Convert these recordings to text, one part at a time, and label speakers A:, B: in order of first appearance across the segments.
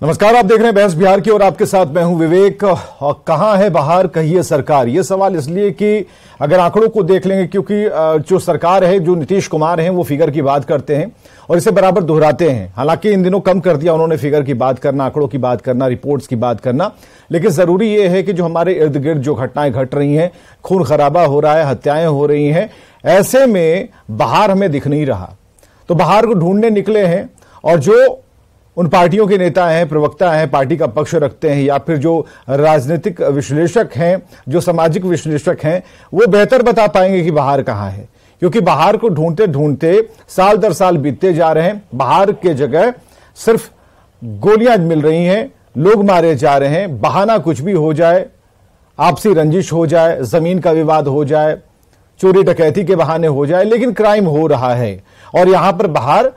A: नमस्कार, आप देख रहे हैं बहस बिहार की और आपके साथ मैं हूं विवेक। और कहां है बहार, कहिए सरकार। ये सवाल इसलिए कि अगर आंकड़ों को देख लेंगे, क्योंकि जो सरकार है, जो नीतीश कुमार हैं, वो फिगर की बात करते हैं और इसे बराबर दोहराते हैं। हालांकि इन दिनों कम कर दिया उन्होंने फिगर की बात करना, आंकड़ों की बात करना, रिपोर्ट्स की बात करना। लेकिन जरूरी यह है कि जो हमारे इर्द गिर्द जो घटनाएं घट रही हैं, खून खराबा हो रहा है, हत्याएं हो रही हैं, ऐसे में बहार हमें दिख नहीं रहा। तो बहार को ढूंढने निकले हैं और जो उन पार्टियों के नेता हैं, प्रवक्ता हैं, पार्टी का पक्ष रखते हैं, या फिर जो राजनीतिक विश्लेषक हैं, जो सामाजिक विश्लेषक हैं, वो बेहतर बता पाएंगे कि बहार कहां है। क्योंकि बहार को ढूंढते ढूंढते साल दर साल बीतते जा रहे हैं। बहार के जगह सिर्फ गोलियां मिल रही हैं, लोग मारे जा रहे हैं। बहाना कुछ भी हो जाए, आपसी रंजिश हो जाए, जमीन का विवाद हो जाए, चोरी डकैती के बहाने हो जाए, लेकिन क्राइम हो रहा है। और यहां पर बहार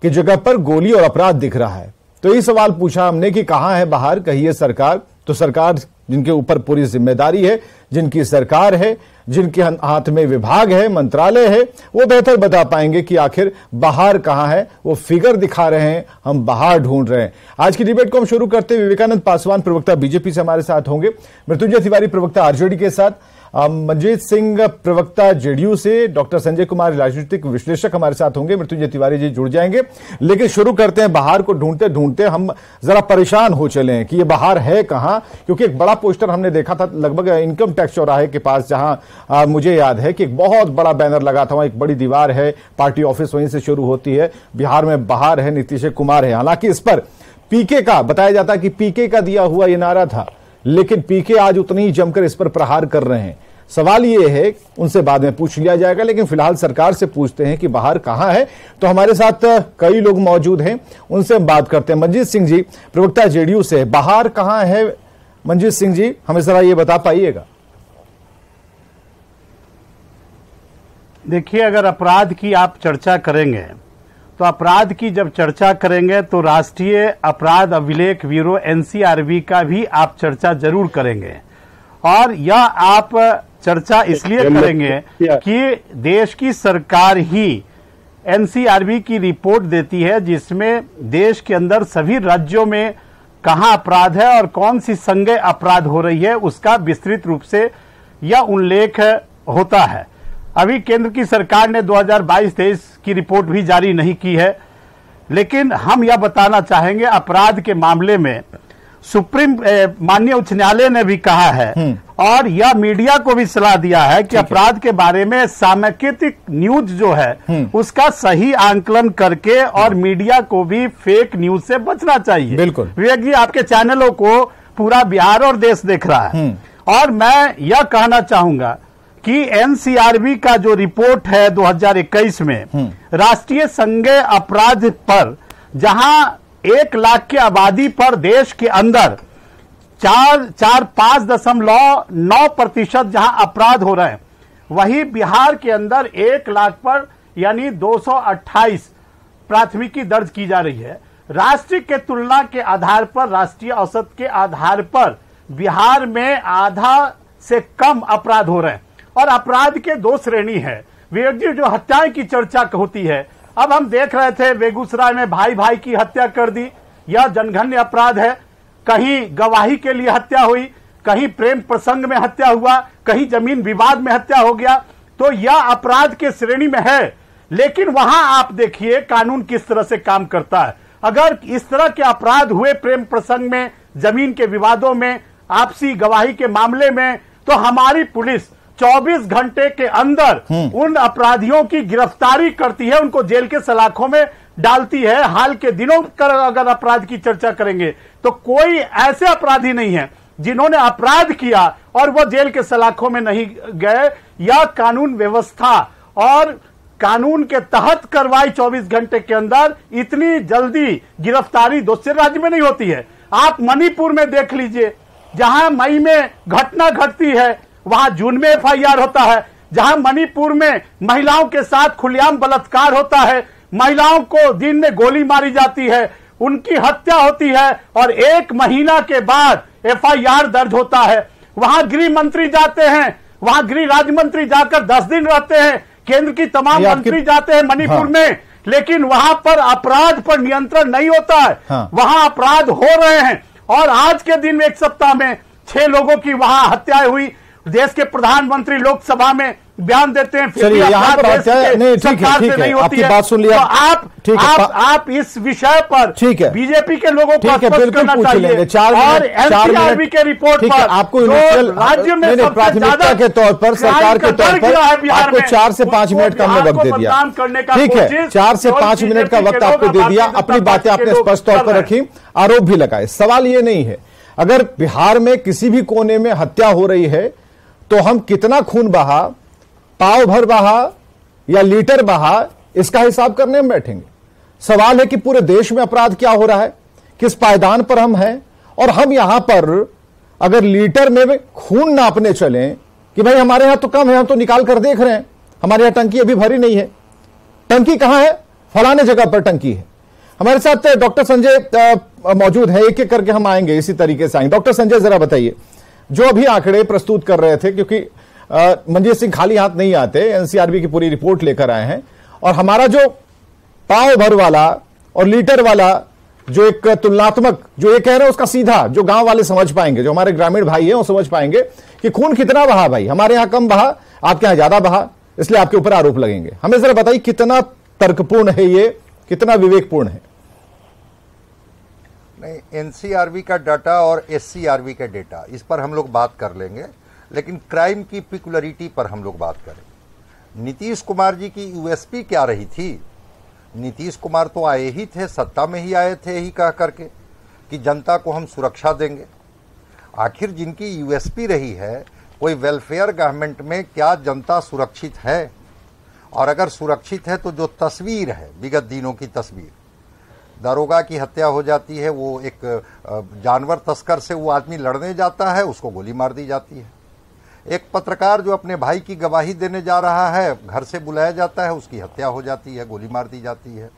A: की जगह पर गोली और अपराध दिख रहा है। तो ये सवाल पूछा हमने कि कहां है बहार, कहिए सरकार। तो सरकार जिनके ऊपर पूरी जिम्मेदारी है, जिनकी सरकार है, जिनके हाथ में विभाग है, मंत्रालय है, वो बेहतर बता पाएंगे कि आखिर बहार कहां है। वो फिगर दिखा रहे हैं, हम बहार ढूंढ रहे हैं। आज की डिबेट को हम शुरू करते हैं विवेकानंद पासवान प्रवक्ता बीजेपी से हमारे साथ होंगे, मृत्युंजय तिवारी प्रवक्ता आरजेडी के साथ, मंजीत सिंह प्रवक्ता जेडीयू से, डॉक्टर संजय कुमार राजनीतिक विश्लेषक हमारे साथ होंगे। मृत्युंजय तिवारी जी जुड़ जाएंगे। लेकिन शुरू करते हैं, बहार को ढूंढते ढूंढते हम जरा परेशान हो चले हैं कि ये बहार है कहां। क्योंकि एक बड़ा पोस्टर हमने देखा था लगभग इनकम टैक्स चौराहे के पास, जहां मुझे याद है कि एक बहुत बड़ा बैनर लगा था। वहां एक बड़ी दीवार है, पार्टी ऑफिस वहीं से शुरू होती है। बिहार में बहार है, नीतीश कुमार है। हालांकि इस पर पीके का बताया जाता है कि पीके का दिया हुआ ये नारा था, लेकिन पीके आज उतनी ही जमकर इस पर प्रहार कर रहे हैं। सवाल ये है, उनसे बाद में पूछ लिया जाएगा, लेकिन फिलहाल सरकार से पूछते हैं कि बहार कहां है। तो हमारे साथ कई लोग मौजूद हैं, उनसे हम बात करते हैं। मंजीत सिंह जी प्रवक्ता जेडीयू से, बहार कहां है? मंजीत सिंह जी हमें जरा ये बता पाइएगा।
B: देखिए, अगर अपराध की आप चर्चा करेंगे तो अपराध की जब चर्चा करेंगे तो राष्ट्रीय अपराध अभिलेख ब्यूरो एनसीआरबी का भी आप चर्चा जरूर करेंगे। और यह आप चर्चा इसलिए करेंगे कि देश की सरकार ही एनसीआरबी की रिपोर्ट देती है, जिसमें देश के अंदर सभी राज्यों में कहां अपराध है और कौन सी संज्ञेय अपराध हो रही है, उसका विस्तृत रूप से यह उल्लेख होता है। अभी केंद्र की सरकार ने 2022-23 की रिपोर्ट भी जारी नहीं की है, लेकिन हम यह बताना चाहेंगे, अपराध के मामले में सुप्रीम माननीय उच्च न्यायालय ने भी कहा है और यह मीडिया को भी सलाह दिया है कि अपराध के बारे में सामयिक न्यूज जो है उसका सही आंकलन करके और मीडिया को भी फेक न्यूज से बचना चाहिए।
A: बिल्कुल
B: विवेक जी, आपके चैनलों को पूरा बिहार और देश देख रहा है। और मैं यह कहना चाहूंगा कि एनसीआरबी का जो रिपोर्ट है 2021 में राष्ट्रीय संज्ञेय अपराध पर, जहां 1 लाख की आबादी पर देश के अंदर 5.9% जहां अपराध हो रहे हैं, वही बिहार के अंदर 1 लाख पर यानी 228 प्राथमिकी दर्ज की जा रही है। राष्ट्रीय के तुलना के आधार पर, राष्ट्रीय औसत के आधार पर बिहार में आधा से कम अपराध हो रहे हैं। और अपराध के 2 श्रेणी है विवेक जी, जो हत्याएं की चर्चा होती है। अब हम देख रहे थे बेगूसराय में भाई भाई की हत्या कर दी, यह जनघन्य अपराध है। कहीं गवाही के लिए हत्या हुई, कहीं प्रेम प्रसंग में हत्या हुआ, कहीं जमीन विवाद में हत्या हो गया। तो यह अपराध के श्रेणी में है। लेकिन वहां आप देखिए कानून किस तरह से काम करता है। अगर इस तरह के अपराध हुए प्रेम प्रसंग में, जमीन के विवादों में, आपसी गवाही के मामले में, तो हमारी पुलिस 24 घंटे के अंदर उन अपराधियों की गिरफ्तारी करती है, उनको जेल के सलाखों में डालती है। हाल के दिनों का अगर अपराध की चर्चा करेंगे तो कोई ऐसे अपराधी नहीं है जिन्होंने अपराध किया और वो जेल के सलाखों में नहीं गए। यह कानून व्यवस्था और कानून के तहत कार्रवाई 24 घंटे के अंदर, इतनी जल्दी गिरफ्तारी दूसरे राज्य में नहीं होती है। आप मणिपुर में देख लीजिए, जहां मई में घटना घटती है वहां जून में एफआईआर होता है। जहां मणिपुर में महिलाओं के साथ खुलेआम बलात्कार होता है, महिलाओं को दिन में गोली मारी जाती है, उनकी हत्या होती है और 1 महीना के बाद एफआईआर दर्ज होता है। वहां गृह मंत्री जाते हैं, वहां गृह राज्य मंत्री जाकर 10 दिन रहते हैं, केंद्र की तमाम मंत्री जाते हैं मणिपुर में, लेकिन वहां पर अपराध पर नियंत्रण नहीं होता है।
A: हाँ।
B: वहां अपराध हो रहे हैं और आज के दिन में एक सप्ताह में 6 लोगों की वहां हत्याएं हुई। देश के प्रधानमंत्री लोकसभा में बयान देते हैं, फिर भी
A: यहाँ पर नहीं, ठीक है, आपकी बात सुन लिया।
B: तो आप इस विषय पर
A: ठीक है,
B: बीजेपी के लोगों को
A: बिल्कुल पूछ लेंगे। 4
B: एनसीआरबी के रिपोर्ट पर
A: आपको राज्य में प्राथमिकता के तौर पर, सरकार के तौर पर आपको 4 से 5 मिनट का हमने वक्त दे दिया। ठीक है, 4 से 5 मिनट का वक्त आपको दे दिया। अपनी बातें आपने स्पष्ट तौर पर रखी, आरोप भी लगाए। सवाल ये नहीं है, अगर बिहार में किसी भी कोने में हत्या हो रही है तो हम कितना खून बहा, पाव भर बहा या लीटर बहा, इसका हिसाब करने में बैठेंगे। सवाल है कि पूरे देश में अपराध क्या हो रहा है, किस पायदान पर हम हैं, और हम यहां पर अगर लीटर में खून नापने चलें कि भाई हमारे यहां तो कम है, हम तो निकाल कर देख रहे हैं, हमारे यहां टंकी अभी भरी नहीं है। टंकी कहां है? फलाने जगह पर टंकी है। हमारे साथ डॉक्टर संजय मौजूद है, एक एक करके हम आएंगे, इसी तरीके से आएंगे। डॉक्टर संजय, जरा बताइए, जो अभी आंकड़े प्रस्तुत कर रहे थे, क्योंकि मंजीत सिंह खाली हाथ नहीं आते, एनसीआरबी की पूरी रिपोर्ट लेकर आए हैं, और हमारा जो पाव भर वाला और लीटर वाला जो एक तुलनात्मक, जो ये कह रहे हैं उसका सीधा, जो गांव वाले समझ पाएंगे, जो हमारे ग्रामीण भाई हैं वो समझ पाएंगे कि खून कितना बहा भाई, हमारे यहां कम बहा, आपके यहां ज्यादा बहा, इसलिए आपके ऊपर आरोप लगेंगे। हमें जरा बताइए कितना तर्कपूर्ण है ये, कितना विवेकपूर्ण है?
C: नहीं, एनसीआरबी का डाटा और एससीआरबी का डेटा, इस पर हम लोग बात कर लेंगे, लेकिन क्राइम की पिकुलरिटी पर हम लोग बात करें। नीतीश कुमार जी की यूएसपी क्या रही थी? नीतीश कुमार तो आए ही थे, सत्ता में ही आए थे ही कह करके कि जनता को हम सुरक्षा देंगे। आखिर जिनकी यूएसपी रही है, कोई वेलफेयर गवर्नमेंट में क्या जनता सुरक्षित है? और अगर सुरक्षित है तो जो तस्वीर है विगत दिनों की तस्वीर, दरोगा की हत्या हो जाती है, वो एक जानवर तस्कर से वो आदमी लड़ने जाता है, उसको गोली मार दी जाती है। एक पत्रकार जो अपने भाई की गवाही देने जा रहा है, घर से बुलाया जाता है, उसकी हत्या हो जाती है, गोली मार दी जाती है।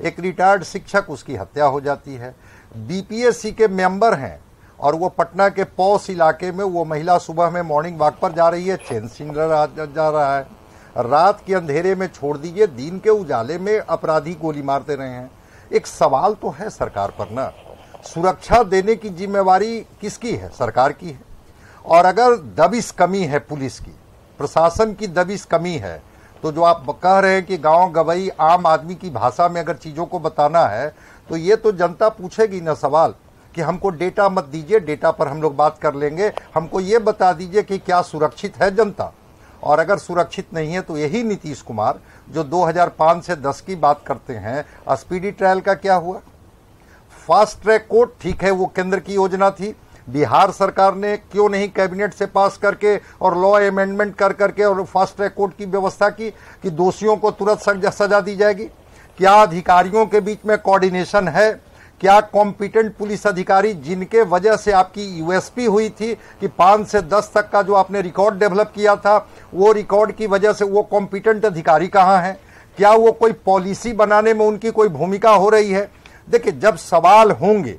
C: एक रिटायर्ड शिक्षक, उसकी हत्या हो जाती है। बीपीएससी के मेंबर हैं और वो पटना के पौस इलाके में वो महिला सुबह में मॉर्निंग वॉक पर जा रही है, चेन स्निगर जा रहा है, रात के अंधेरे में छोड़ दीजिए, दिन के उजाले में अपराधी गोली मारते रहे हैं। एक सवाल तो है सरकार पर ना, सुरक्षा देने की जिम्मेवारी किसकी है? सरकार की है। और अगर दबिश कमी है पुलिस की, प्रशासन की दबिश कमी है, तो जो आप कह रहे हैं कि गांव गवई आम आदमी की भाषा में अगर चीज़ों को बताना है, तो ये तो जनता पूछेगी ना सवाल कि हमको डेटा मत दीजिए, डेटा पर हम लोग बात कर लेंगे, हमको ये बता दीजिए कि क्या सुरक्षित है जनता। और अगर सुरक्षित नहीं है तो यही नीतीश कुमार जो 2005 से 10 की बात करते हैं, स्पीडी ट्रायल का क्या हुआ? फास्ट ट्रैक कोर्ट, ठीक है वो केंद्र की योजना थी, बिहार सरकार ने क्यों नहीं कैबिनेट से पास करके और लॉ अमेंडमेंट कर करके और फास्ट ट्रैक कोर्ट की व्यवस्था की कि दोषियों को तुरंत सजा दी जाएगी? क्या अधिकारियों के बीच में कोऑर्डिनेशन है? क्या कॉम्पिटेंट पुलिस अधिकारी जिनके वजह से आपकी यूएसपी हुई थी कि 5 से 10 तक का जो आपने रिकॉर्ड डेवलप किया था, वो रिकॉर्ड की वजह से वो कॉम्पिटेंट अधिकारी कहाँ हैं? क्या वो कोई पॉलिसी बनाने में उनकी कोई भूमिका हो रही है? देखिए, जब सवाल होंगे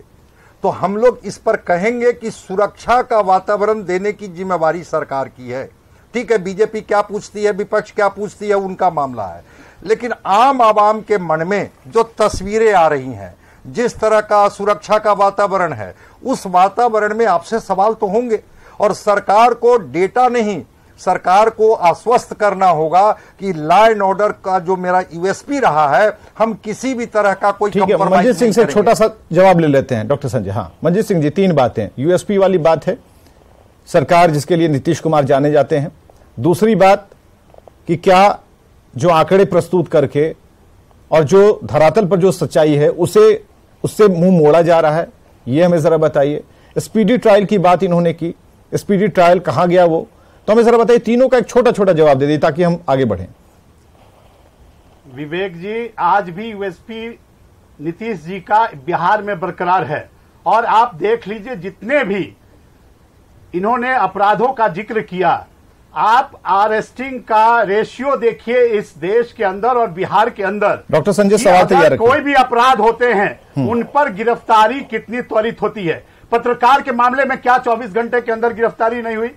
C: तो हम लोग इस पर कहेंगे कि सुरक्षा का वातावरण देने की जिम्मेवारी सरकार की है। ठीक है, बीजेपी क्या पूछती है, विपक्ष क्या पूछती है, उनका मामला है, लेकिन आम आवाम के मन में जो तस्वीरें आ रही हैं, जिस तरह का सुरक्षा का वातावरण है, उस वातावरण में आपसे सवाल तो होंगे। और सरकार को डेटा नहीं, सरकार को आश्वस्त करना होगा कि लॉ एंड ऑर्डर का जो मेरा यूएसपी रहा है, हम किसी भी तरह का कोई
A: कंप्रोमाइज। मंजीत सिंह से छोटा सा जवाब ले लेते हैं डॉक्टर संजय। हाँ मंजीत सिंह जी, 3 बातें। यूएसपी वाली बात है, सरकार जिसके लिए नीतीश कुमार जाने जाते हैं। दूसरी बात कि क्या जो आंकड़े प्रस्तुत करके और जो धरातल पर जो सच्चाई है उससे मुंह मोड़ा जा रहा है, ये हमें जरा बताइए। स्पीडी ट्रायल की बात इन्होंने की, स्पीडी ट्रायल कहां गया वो, तो हमें जरा बताइए। तीनों का एक छोटा छोटा जवाब दे दीजिए ताकि हम आगे बढ़ें।
B: विवेक जी, आज भी यूएसपी नीतीश जी का बिहार में बरकरार है। और आप देख लीजिए, जितने भी इन्होंने अपराधों का जिक्र किया, आप अरेस्टिंग का रेशियो देखिए इस देश के अंदर और बिहार के अंदर।
A: डॉक्टर संजय, सवाल तैयार रखिए।
B: कोई भी अपराध होते हैं उन पर गिरफ्तारी कितनी त्वरित होती है? पत्रकार के मामले में क्या 24 घंटे के अंदर गिरफ्तारी नहीं हुई?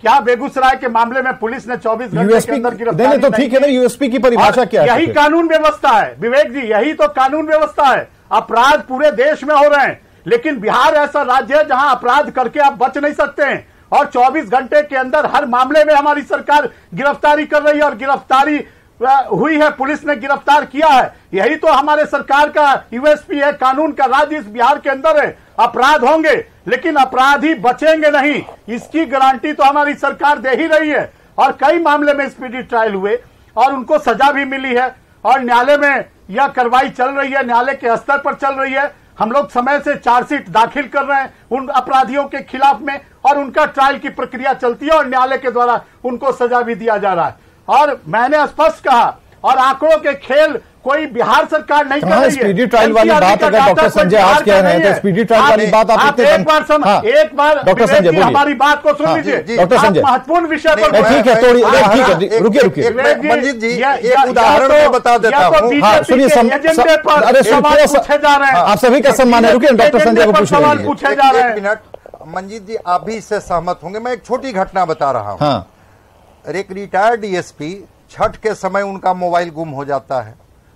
B: क्या बेगूसराय के मामले में पुलिस ने 24 घंटे के अंदर गिरफ्तारी
A: तो ठीक है ना, यूएसपी की परिभाषा क्या है?
B: यही कानून व्यवस्था है विवेक जी, यही तो कानून व्यवस्था है। अपराध पूरे देश में हो रहे हैं, लेकिन बिहार ऐसा राज्य है जहां अपराध करके आप बच नहीं सकते हैं, और 24 घंटे के अंदर हर मामले में हमारी सरकार गिरफ्तारी कर रही है, और गिरफ्तारी हुई है, पुलिस ने गिरफ्तार किया है। यही तो हमारे सरकार का यूएसपी है, कानून का राज इस बिहार के अंदर है। अपराध होंगे लेकिन अपराधी बचेंगे नहीं, इसकी गारंटी तो हमारी सरकार दे ही रही है। और कई मामले में स्पीडी ट्रायल हुए और उनको सजा भी मिली है, और न्यायालय में यह कार्रवाई चल रही है, न्यायालय के स्तर पर चल रही है। हम लोग समय से चार्जशीट दाखिल कर रहे हैं उन अपराधियों के खिलाफ में, और उनका ट्रायल की प्रक्रिया चलती है और न्यायालय के द्वारा उनको सजा भी दिया जा रहा है। और मैंने स्पष्ट कहा, और आंकड़ों के खेल कोई बिहार सरकार नहीं कर रही है।
A: स्पीडी ट्रायल वाली बात अगर डॉक्टर संजय आज कह रहे हैं तो स्पीडी ट्रायल वाली बात आप
B: एक बार
A: डॉक्टर संजय
B: हमारी बात को सुन लीजिए।
A: डॉक्टर संजय
B: महत्वपूर्ण विषय पर
A: ठीक है, थोड़ी ठीक है, रुकिए
C: मंजीत जी, एक उदाहरण बता देता हूँ।
A: सुनिए, अरे
B: पूछे जा रहे हैं,
A: आप सभी का सम्मान है। रुकिए, डॉक्टर संजय को
B: सवाल पूछे जा रहे हैं।
C: एक मिनट मंजीत जी, आप भी इससे सहमत होंगे। मैं एक छोटी घटना बता रहा हूँ। एक रिटायर्ड डीएसपी, छठ के समय उनका मोबाइल गुम हो जाता है,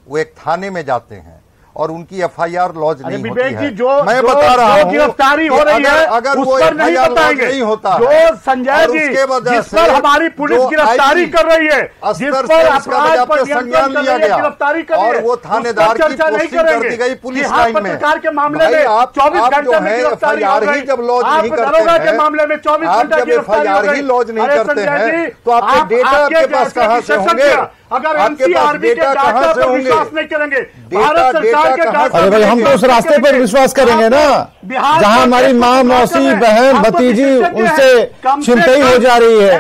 C: वो एक थाने में जाते हैं और उनकी एफआईआर लॉन्च नहीं होती है। मैं बता रहा हूं
B: गिरफ्तारी हो रही है,
C: अगर
B: उस
C: वो
B: पर नहीं बताएंगे
C: नहीं होता
B: जो संजय जी, जिस पर हमारी पुलिस गिरफ्तारी कर रही है, जिस पर अपराध पर
C: संज्ञान लिया गया
B: गिरफ्तारी कर
C: और वो थानेदार की पोस्टिंग कर दी गई पुलिस लाइन में,
B: पत्रकार के मामले में 24 घंटे में गिरफ्तारी हो गई।
C: जब लॉन्च नहीं करते
B: के मामले में 24 घंटे
C: एफआईआर ही लॉन्च नहीं करते हैं तो आपके डेटा आपके पास कहां से होंगे?
B: अगर एनसीआरबी के डाटा पर विश्वास नहीं करेंगे, भारत सरकार के डाटा,
A: अरे भाई हम तो उस रास्ते पर विश्वास करेंगे ना जहां हमारी माँ, मौसी, बहन, भतीजी उनसे छिनतई हो जा रही है,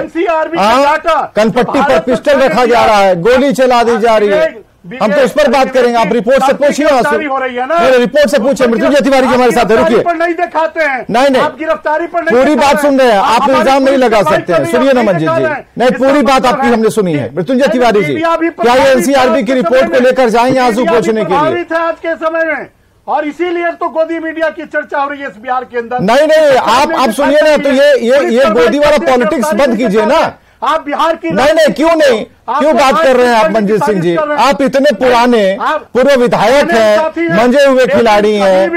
A: कनपट्टी पर पिस्टल रखा जा रहा है, गोली चला दी जा रही है। हम तो उस पर बात करेंगे। आप रिपोर्ट से पूछिए, मेरे रिपोर्ट से पूछिए। मृत्युंजय तिवारी जी हमारे साथ है, रुकिए।
B: नहीं दिखाते हैं,
A: नहीं
B: आप गिरफ्तारी पर
A: पूरी बात सुन रहे हैं, आप इल्जाम नहीं लगा सकते हैं। सुनिए ना मंजीत जी, नहीं पूरी बात आपकी हमने सुनी है। मृत्युंजय तिवारी जी, क्या ये एनसीआरबी की रिपोर्ट को लेकर जाएंगे आंसू पोंछने के लिए?
B: आज के समय में, और इसीलिए तो गोदी मीडिया की चर्चा हो रही है इस बिहार के अंदर।
A: नहीं आप सुनिए ना, तो ये गोदी वाला पॉलिटिक्स बंद कीजिए ना।
B: आप बिहार की
A: नहीं क्यों नहीं, क्यों बात कर रहे हैं आप मंजीत सिंह जी? आप इतने पुराने पूर्व विधायक हैं, मंजे हुए खिलाड़ी हैं,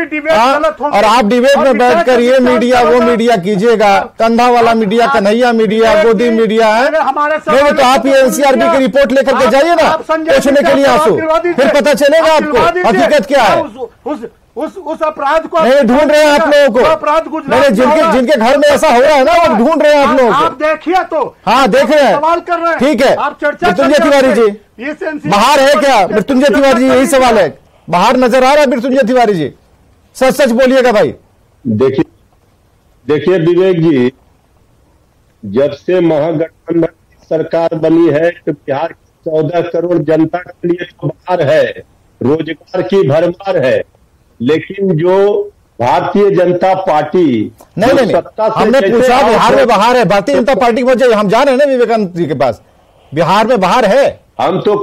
A: और आप डिबेट में बैठकर ये मीडिया वो मीडिया कीजिएगा, कंधा वाला मीडिया, कन्हैया मीडिया, गोदी मीडिया है। नहीं तो आप ये एनसीआरबी की रिपोर्ट लेकर के जाइए ना पूछने के लिए आंसू, फिर पता चलेगा आपको हकीकत क्या है।
B: उस अपराध को
A: नहीं ढूंढ रहे हैं आप लोगों को,
B: अपराध
A: जिनके घर में ऐसा हो रहा है ना वो ढूंढ रहे हैं आप लोगों को।
B: आप देखिए तो,
A: हाँ देख रहे हैं,
B: सवाल कर रहे हैं,
A: ठीक है।
B: आप चर्चा
A: मृत्युंजय तिवारी जी बाहर है क्या? मृत्युंजय तिवारी जी यही सवाल है, बाहर नजर आ रहा है मृत्युंजय तिवारी जी? सच बोलिएगा भाई।
D: देखिए विवेक जी, जब से महागठबंधन की सरकार बनी है तो बिहार की 14 करोड़ जनता के लिए तो बाहर है, रोजगार की भरमार है, लेकिन जो भारतीय जनता पार्टी
A: नहीं हमने पूछा बिहार में बाहर है, भारतीय जनता पार्टी की वजह हम जा रहे हैं ना विवेकानंद जी के पास, बिहार में बाहर है। हम तो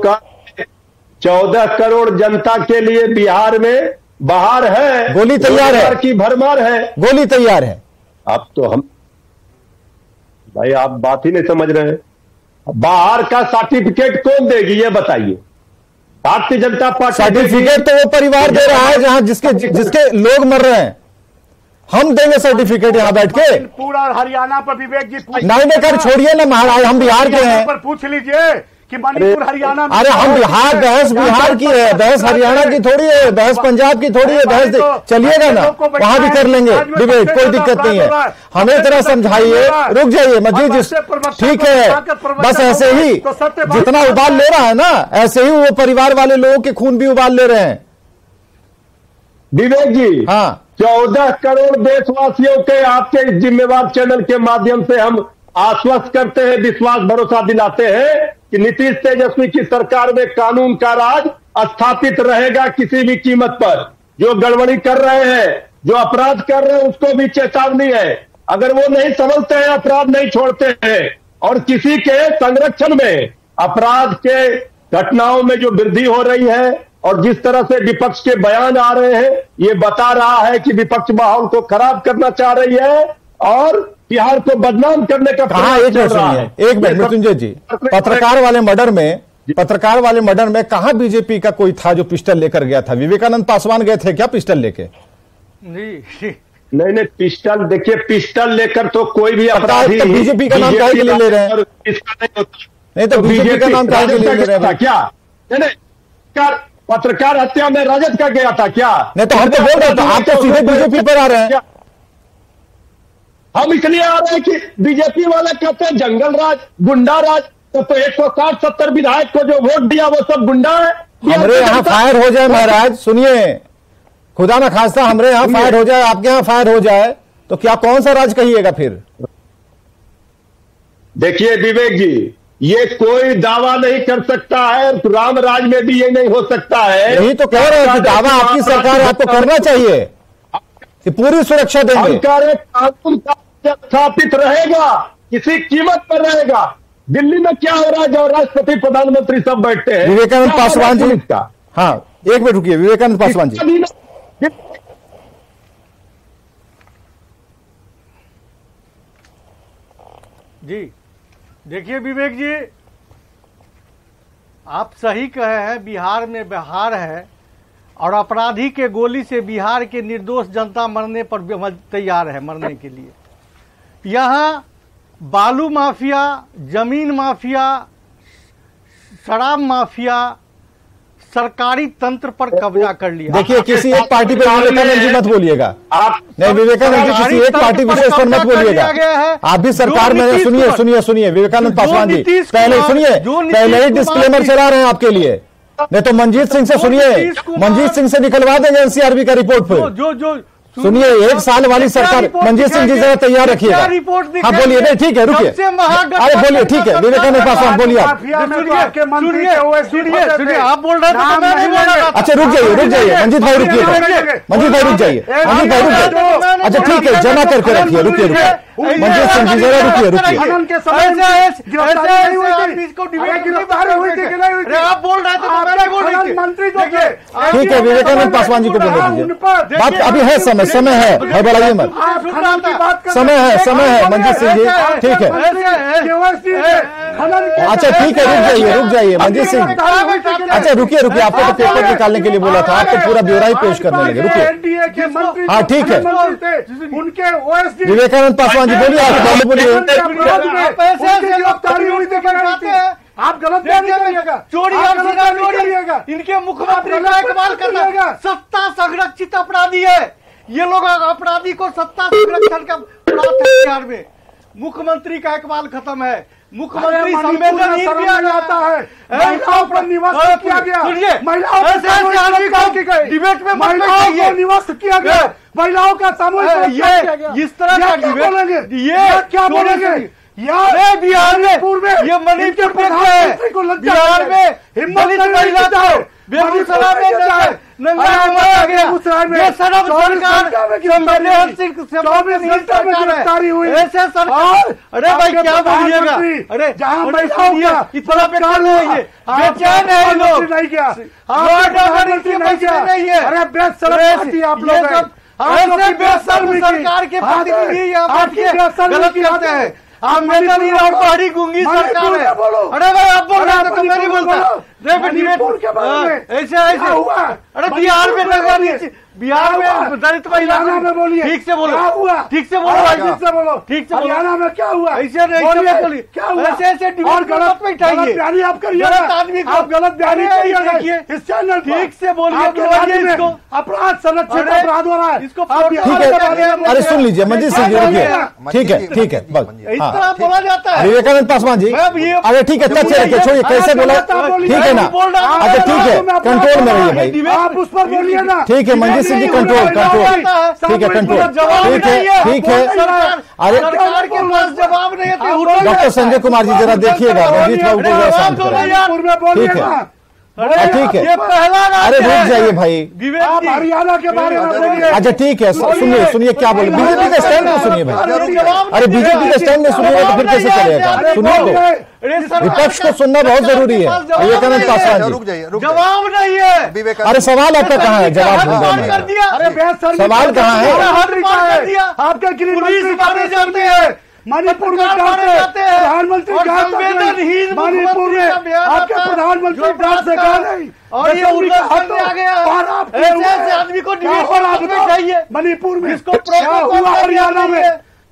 D: 14 करोड़ जनता के लिए बिहार में बाहर है,
A: गोली तैयार है,
D: की भरमार है,
A: गोली तैयार है।
D: अब तो हम भाई आप बात ही नहीं समझ रहे हैं। बाहर का सर्टिफिकेट कौन देगी ये बताइए? भारतीय जनता पार्टी
A: सर्टिफिकेट तो वो परिवार दे रहा है जहां जिसके लोग मर रहे हैं। हम देंगे सर्टिफिकेट यहाँ बैठ के?
B: पूरा हरियाणा पर विवेक जी
A: नहीं कर छोड़िए ना, महाराज हम बिहार के हैं,
B: पर पूछ लीजिए कि मणिपुर हरियाणा में।
A: अरे हम बिहार, बहस बिहार की है, बहस हरियाणा की थोड़ी है, बहस पंजाब की थोड़ी है, बहस चलिएगा ना वहां भी कर लेंगे डिबेट, कोई दिक्कत नहीं है। हमें इतना समझाइए, रुक जाइए मंजीत जी, ठीक है, बस ऐसे ही जितना उबाल ले रहा है ना ऐसे ही वो परिवार वाले लोगों के खून भी उबाल ले रहे हैं
D: विवेक जी।
A: हाँ
D: 14 करोड़ देशवासियों के आपके जिम्मेवार चैनल के माध्यम से हम आश्वस्त करते हैं, विश्वास भरोसा दिलाते हैं कि नीतीश तेजस्वी की सरकार में कानून का राज स्थापित रहेगा किसी भी कीमत पर। जो गड़बड़ी कर रहे हैं, जो अपराध कर रहे हैं, उसको भी चेतावनी है। अगर वो नहीं समझते हैं, अपराध नहीं छोड़ते हैं, और किसी के संरक्षण में अपराध के घटनाओं में जो वृद्धि हो रही है और जिस तरह से विपक्ष के बयान आ रहे हैं, ये बता रहा है कि विपक्ष माहौल को खराब करना चाह रही है और बिहार को बदनाम करने का
A: कहा एक मिनट सुनिए, एक मिनट मृत्युंजय जी, पत्रकार वाले मर्डर में कहां बीजेपी का कोई था जो पिस्टल लेकर गया था? विवेकानंद पासवान गए थे क्या पिस्टल लेके?
D: नहीं, पिस्टल देखिए, पिस्टल लेकर तो कोई भी अपराधी
A: बीजेपी का नाम काहे के लिए ले रहे हैं? नहीं तो बीजेपी का नाम काहे के लिए ले रहे हैं
D: क्या? नहीं, पत्रकार हत्या में राजद का गया था क्या? नहीं
A: तो हम तो बोल रहे थे, आप तो सीधे बीजेपी पर आ रहे हैं।
D: हम इसलिए आ रहे हैं कि बीजेपी वाले कहते हैं जंगल राज, गुंडा राज, तो 160-70 विधायक को जो वोट दिया वो सब गुंडा है।
A: हमारे यहाँ फायर हो जाए महाराज, सुनिए, खुदा ना खास्ता हमारे यहाँ फायर हो जाए, आपके यहाँ फायर हो जाए, तो क्या कौन सा राज कहिएगा फिर?
D: देखिए विवेक जी, ये कोई दावा नहीं कर सकता है, राम राज में भी ये नहीं हो सकता है।
A: यही तो कह रहे हैं कि दावा आपकी सरकार आपको करना चाहिए कि पूरी सुरक्षा देंगे।
D: कानून स्थापित रहेगा, किसी कीमत पर रहेगा। दिल्ली में क्या हो रहा है जो राष्ट्रपति प्रधानमंत्री सब बैठते हैं?
A: विवेकानंद पासवान जी का, हाँ एक मिनट रुकिए, विवेकानंद पासवान जी।
B: जी देखिए विवेक जी, आप सही कहे हैं, बिहार में बिहार है और अपराधी के गोली से बिहार के निर्दोष जनता मरने पर तैयार है, मरने के लिए। यहाँ बालू माफिया, जमीन माफिया, शराब माफिया सरकारी तंत्र पर कब्जा कर लिया।
A: देखिए, किसी एक पार्टी पर विवेकानंद जी मत बोलिएगा, आप नहीं, विवेकानंद जी किसी एक पार्टी विशेष पर मत बोलिएगा। आप भी सरकार में, सुनिए विवेकानंद पासवान जी, पहले सुनिए, पहले ही डिस्क्लेमर चला रहे हैं आपके लिए, नहीं तो मंजीत सिंह से सुनिए, मंजीत सिंह से निकलवा देंगे एनसीआरबी का रिपोर्ट पर। जो सुनिए, 1 साल वाली सरकार, मंजीत सिंह जी जरा तैयार रखिएगा। हाँ बोलिए, नहीं ठीक है, रुकिए, अरे बोलिए, ठीक है विवेकानंद पासवान बोलिए आप।
B: सुनिए, आप बोल रहे थे,
A: अच्छा रुक जाइए मंजीत भाई, रुक जाइए। अच्छा ठीक है, जमा करके रखिए, रुकिए मंजीत सिंह जी जरा रुकिए।
B: आप बोल रहे थे,
A: ठीक है, विवेकानंद पासवान जी को बोलने दीजिए, बात अभी है, समय है, बढ़ाइए मत, समय है मंजीत सिंह जी, ठीक है। अच्छा ठीक है, रुक जाइए मंजीत सिंह, अच्छा रुकिए, आपको तो पेपर निकालने के लिए बोला था, आप तो पूरा ब्यौरा ही पेश करने लगे, रुकिए। हाँ ठीक है, विवेकानंद पासवान जी बोलिए, आप पहले बोलिए।
B: आप गलत चोरी इनके मुख्यमंत्री का इस्तेमाल करना, सत्ता संरक्षित अपराधी है ये लोग, अपराधी को सत्ता संरक्षण का प्राप्त है बिहार में। मुख्यमंत्री का इकबाल खत्म है, मुख्यमंत्री संवेदनहीन किया जाता है, महिलाओं पर निवास किया गया, डिबेट में महिलाओं को निवास किया गया, महिलाओं का सामूहिक इस तरह का डिबेट, ये क्या बोलेंगे? बिहार में ये मणिपुर में, बिहार में हिम्मत महिला था, बेगूसराय में नंगा गया, ये सरकार गिरफ्तारी हुई, ऐसे सरकार, अरे भाई क्या बोलिएगा, अरे जहाँ महिलाओं इतना बेकार है, बेचैन है लोग, नहीं किया, नहीं है, अरे बेशर्म आप लोग, ऐसे बेशर्म सरकार के प्रतिनिधि गलत करते हैं। आप मैदानी और पहाड़ी गूंगी सरकार है, अरे भाई आप बोल रहे हैं तो मैं नहीं बोलता, ऐसे अरे बिहार में बिहार में दलित महिला में बोलिए, ठीक से बोलो, हरियाणा में क्या हुआ, ऐसे बोलिए, क्या हुआ, ऐसे और गलत बयानी आप करिए, आदमी आप गलत बयानी करिए, इस चैनल ठीक से बोलिए, इसको अपराध संरक्षित अपराध हो रहा है, इसको
A: अरे सुन लीजिए मंजीत सिंह जी, ठीक है
B: इस तरह बोला जाता है।
A: विवेकानंद पासवान जी, अरे ठीक है, छोड़िए, कैसे बोला, ठीक है ना, अच्छा ठीक है, कंट्रोल में रहिए भाई,
B: आप उस पर बोलिए ना,
A: ठीक है मंजीत सिंह जी, कंट्रोल, ठीक है, कंट्रोल, ठीक है। अरे
B: सरकार के पास जवाब नहीं है,
A: डॉक्टर संजय कुमार जी जरा देखिएगा, मंजीत बाबू को जरा शांत करें, ठीक है। ठीक है,
E: ये पहला राज्य
A: अरे रुक जाइए भाई।
B: आप हरियाणा के बारे में बोलिए।
A: अच्छा ठीक है, सुनिए सुनिए क्या बोले, बीजेपी का स्टैंड नहीं सुनिए भाई। अरे बीजेपी का स्टैंड नहीं सुनिएगा तो फिर कैसे चलेगा? सुनिए तो, विपक्ष को सुनना बहुत जरूरी है। विवेकानंद पासवान जी,
C: रुक जाइए,
E: जवाब नहीं है।
A: अरे सवाल आपका कहाँ है? जवाब
E: कर दिया।
B: अरे
A: सवाल कहाँ है?
B: आपके गृह मंत्री जाते हैं, मणिपुर में जाते हैं, प्रधानमंत्री मणिपुर में आपके प्रधानमंत्री डांस से कहा नहीं,
E: और ये सामने आ गया। ऐसे आदमी को डिबेट में चाहिए
B: मणिपुर में
E: इसको
B: क्या हुआ? हरियाणा में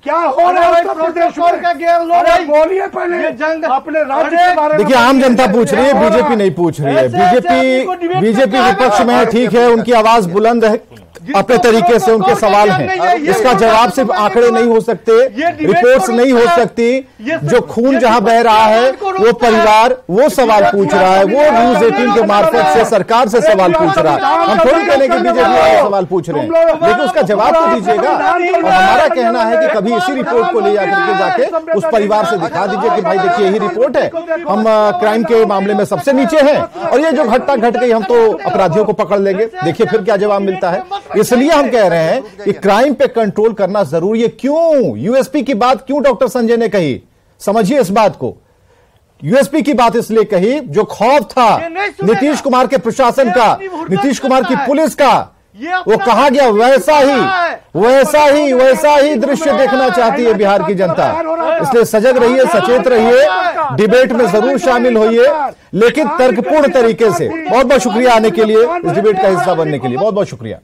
B: क्या हो रहा है? उत्तर प्रदेश में बोलिए पहले
E: जंग
B: अपने राज्य के बारे में।
A: देखिए, आम जनता पूछ रही है, बीजेपी नहीं पूछ रही है। बीजेपी विपक्ष में है, ठीक है, उनकी आवाज बुलंद है, अपने तरीके से उनके सवाल हैं। इसका जवाब सिर्फ आंकड़े नहीं हो सकते, रिपोर्ट्स नहीं हो सकती। जो खून जहां बह रहा है वो परिवार वो सवाल पूछ रहा है, वो न्यूज 18 के मार्फत से सरकार से सवाल पूछ रहा है। हम थोड़ी कहने के बीजेपी वाले सवाल पूछ रहे हैं, लेकिन उसका जवाब तो दीजिएगा। और हमारा कहना है कि कभी इसी रिपोर्ट को ले जाकर के जाके उस परिवार से दिखा दीजिए कि भाई देखिए यही रिपोर्ट है, हम क्राइम के मामले में सबसे नीचे हैं, और ये जो घटना घट गई हम तो अपराधियों को पकड़ लेंगे। देखिए फिर क्या जवाब मिलता है। इसलिए हम कह रहे हैं कि क्राइम पे कंट्रोल करना जरूरी है। क्यों यूएसपी की बात क्यों डॉक्टर संजय ने कही? समझिए इस बात को। यूएसपी की बात इसलिए कही, जो खौफ था नीतीश कुमार के प्रशासन का, नीतीश कुमार की पुलिस का, वो कहा गया वैसा ही दृश्य देखना चाहती है बिहार की जनता। इसलिए सजग रहिए, सचेत रहिए, डिबेट में जरूर शामिल होइए, लेकिन तर्कपूर्ण तरीके से। बहुत बहुत शुक्रिया आने के लिए, इस डिबेट का हिस्सा बनने के लिए बहुत बहुत शुक्रिया।